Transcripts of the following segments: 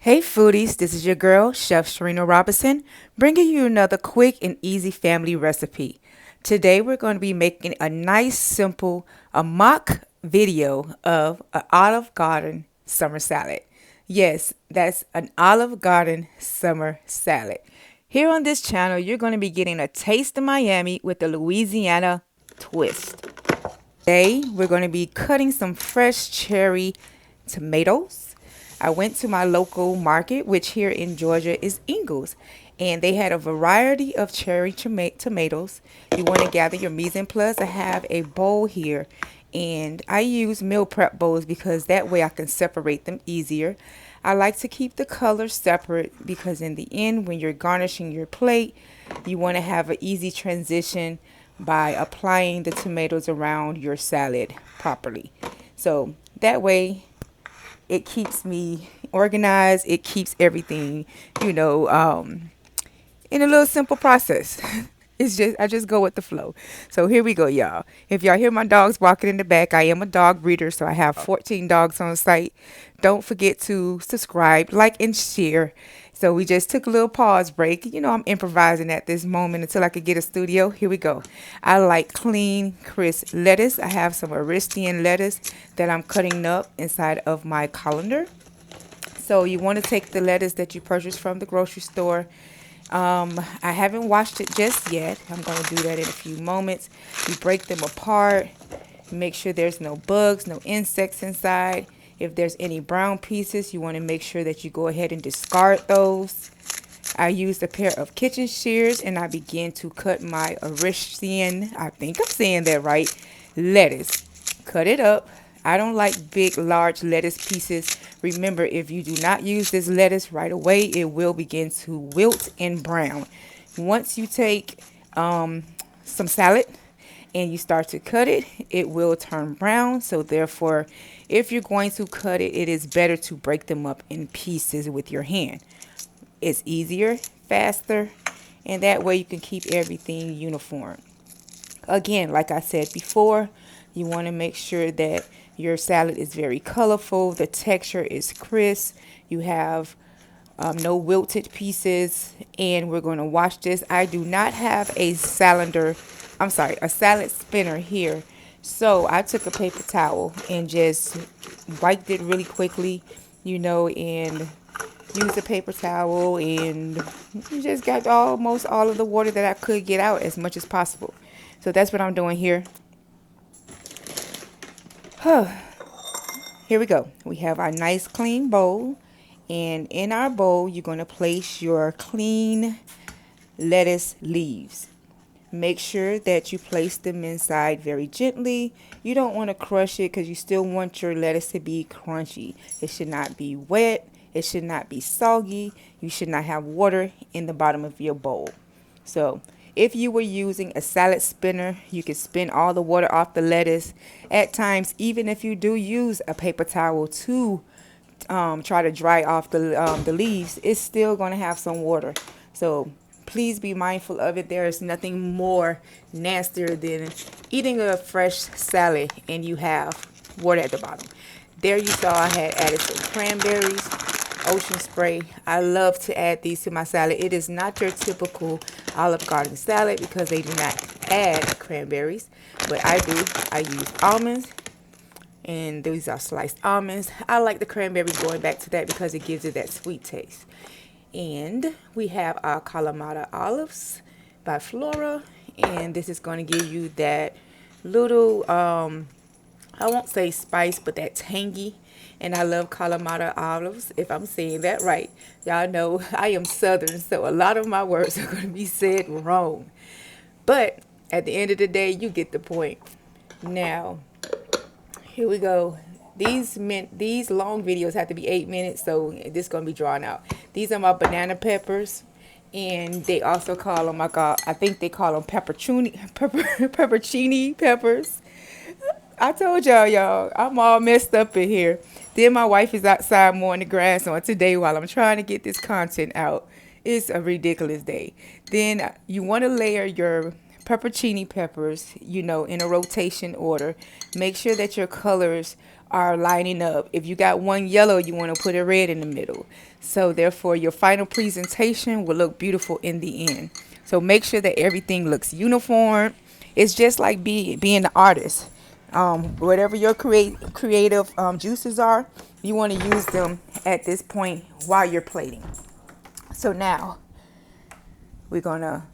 Hey foodies, this is your girl, Chef Sharina Robinson, bringing you another quick and easy family recipe. Today we're going to be making a nice, simple, a mock video of an Olive Garden summer salad. Yes, that's an Olive Garden summer salad. Here on this channel, you're going to be getting a taste of Miami with the Louisiana twist. Today, we're going to be cutting some fresh cherry tomatoes. I went to my local market, which here in Georgia is Ingles, and they had a variety of cherry tomatoes. You want to gather your mise en place. I have a bowl here, and I use meal prep bowls because that way I can separate them easier. I like to keep the colors separate because in the end, when you're garnishing your plate, you want to have an easy transition by applying the tomatoes around your salad properly. So that way it keeps me organized. It keeps everything, you know, in a little simple process. I just go with the flow. So here we go, y'all. If y'all hear my dogs walking in the back, I am a dog breeder, so I have 14 dogs on site. Don't forget to subscribe, like, and share. So we just took a little pause break. You know, I'm improvising at this moment until I could get a studio. Here we go. I like clean, crisp lettuce. I have some Aristian lettuce that I'm cutting up inside of my colander. So you want to take the lettuce that you purchased from the grocery store. I haven't washed it just yet. I'm going to do that in a few moments. You break them apart. Make sure there's no bugs, no insects inside. If there's any brown pieces, you want to make sure that you go ahead and discard those. I used a pair of kitchen shears and I began to cut my Aristian, I think I'm saying that right, lettuce. Cut it up. I don't like big, large lettuce pieces. Remember, if you do not use this lettuce right away, it will begin to wilt and brown. Once you take some salad and you start to cut it, it will turn brown. So therefore, if you're going to cut it, it is better to break them up in pieces with your hand. It's easier, faster, and that way you can keep everything uniform. Again, like I said before, you want to make sure that your salad is very colorful, the texture is crisp, you have no wilted pieces, and we're going to wash this. I do not have a a salad spinner here. So I took a paper towel and just wiped it really quickly, and used a paper towel and just got almost all of the water that I could get out as much as possible. So that's what I'm doing here. Here we go. We have our nice clean bowl. And in our bowl, you're going to place your clean lettuce leaves. Make sure that you place them inside very gently. You don't want to crush it because you still want your lettuce to be crunchy. It should not be wet. It should not be soggy. You should not have water in the bottom of your bowl. So if you were using a salad spinner, you can spin all the water off the lettuce. At times, even if you do use a paper towel to try to dry off the leaves, it's still going to have some water. So please be mindful of it. There is nothing more nastier than eating a fresh salad and you have water at the bottom. There you saw I had added some cranberries, ocean spray. I love to add these to my salad. It is not your typical Olive Garden salad because they do not add cranberries, but I do. I use almonds, and these are sliced almonds. I like the cranberries going back to that because it gives it that sweet taste. And we have our Kalamata olives by Flora, and this is going to give you that little I won't say spice, but that tangy. And I love Kalamata olives, if I'm saying that right. Y'all know I am Southern, so a lot of my words are going to be said wrong. But at the end of the day, you get the point. Now, here we go. These long videos have to be 8 minutes, so this is going to be drawn out. These are my banana peppers, and they also call them, I think they call them peppercini peppers. I told y'all, I'm all messed up in here. Then my wife is outside mowing the grass on today while I'm trying to get this content out. It's a ridiculous day. Then you want to layer your peppercini peppers, in a rotation order. Make sure that your colors are lining up. If you got one yellow, you want to put a red in the middle. So therefore, your final presentation will look beautiful in the end. So make sure that everything looks uniform. It's just like being the artist. Whatever your creative juices are, you want to use them at this point while you're plating. So now we're gonna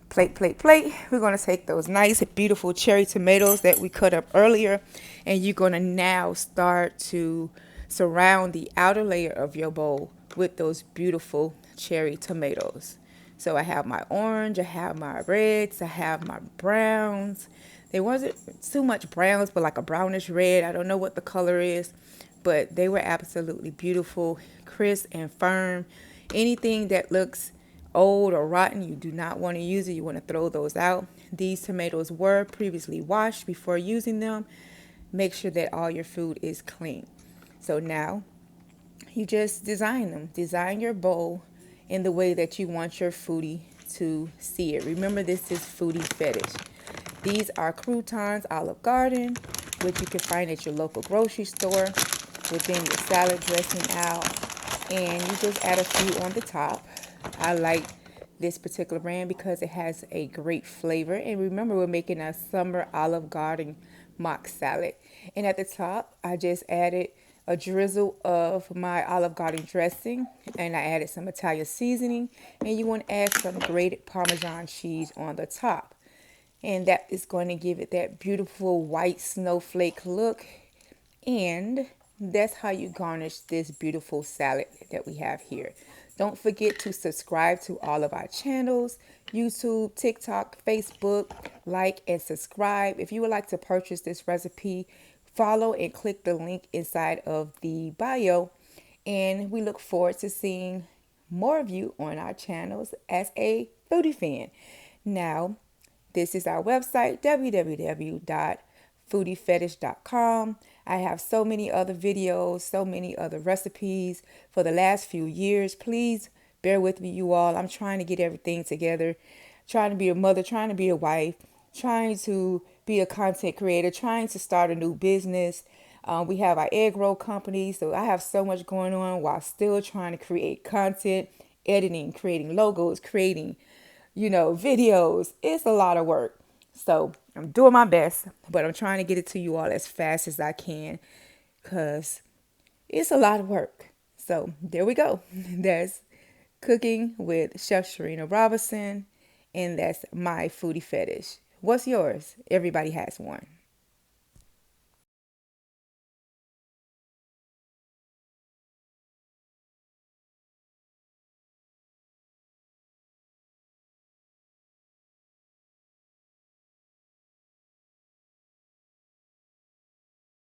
plate. We're gonna take those nice, beautiful cherry tomatoes that we cut up earlier, and you're gonna now start to surround the outer layer of your bowl with those beautiful cherry tomatoes. So I have my orange, I have my reds, I have my browns. There wasn't too much browns, but like a brownish red. I don't know what the color is, but they were absolutely beautiful, crisp and firm. Anything that looks old or rotten, you do not want to use it. You want to throw those out. These tomatoes were previously washed before using them. Make sure that all your food is clean. So now you just design them. Design your bowl in the way that you want your foodie to see it. Remember, this is Foodie Fetish. These are croutons Olive Garden, which you can find at your local grocery store. Within your salad dressing out, and you just add a few on the top. I like this particular brand because it has a great flavor. And remember, we're making a summer Olive Garden mock salad. And at the top, I just added a drizzle of my Olive Garden dressing, and I added some Italian seasoning. And you want to add some grated Parmesan cheese on the top. And that is going to give it that beautiful white snowflake look. And that's how you garnish this beautiful salad that we have here. Don't forget to subscribe to all of our channels, YouTube, TikTok, Facebook. Like and subscribe. If you would like to purchase this recipe, follow and click the link inside of the bio. And we look forward to seeing more of you on our channels as a foodie fan. Now, this is our website, www.foodiefetish.com. I have so many other videos, so many other recipes for the last few years. Please bear with me, you all. I'm trying to get everything together, trying to be a mother, trying to be a wife, trying to be a content creator, trying to start a new business. We have our egg roll company, so I have so much going on while still trying to create content, editing, creating logos, creating videos. It's a lot of work. So I'm doing my best, but I'm trying to get it to you all as fast as I can because it's a lot of work. So there we go. That's Cooking with Chef Sharina Robinson, and that's my foodie fetish. What's yours? Everybody has one.